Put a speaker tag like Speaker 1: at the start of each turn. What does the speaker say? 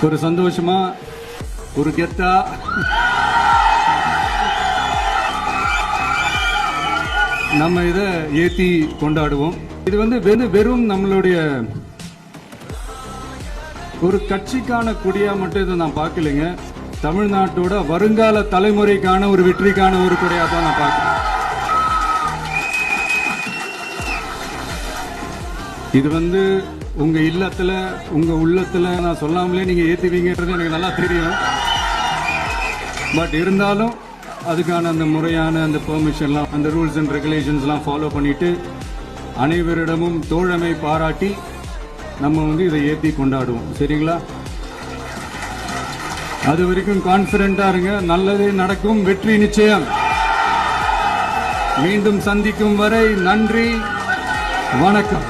Speaker 1: ஒரு சந்தோஷமா ஒரு கெத்தா நம்ம இதை ஏத்தி கொண்டாடுவோம். இது வெறும் நம்மளுடைய ஒரு கட்சிக்கான கொடியா மட்டும் இதை நான் பார்க்கலைங்க. தமிழ்நாட்டோட வருங்கால தலைமுறைக்கான ஒரு வெற்றிக்கான ஒரு கொடியா தான் நான் பார்க்கிறேன். இது உங்க இல்லத்துல உங்க உள்ளத்துல நான் சொல்லாமலே நீங்க ஏத்துவீங்கன்றது எனக்கு நல்லா தெரியும். பட் இருந்தாலும் அதுக்கான அந்த முறையான அந்த பெர்மிஷன்லாம் அந்த ரூல்ஸ் அண்ட் ரெகுலேஷன்ஸ்லாம் ஃபாலோ பண்ணிட்டு அனைவரிடமும் தோழமை பாராட்டி நம்ம இதை ஏற்றி கொண்டாடுவோம். சரிங்களா? அது வரைக்கும் கான்பிடண்டா இருங்க. நல்லதே நடக்கும். வெற்றி நிச்சயம். மீண்டும் சந்திக்கும் வரை நன்றி, வணக்கம்.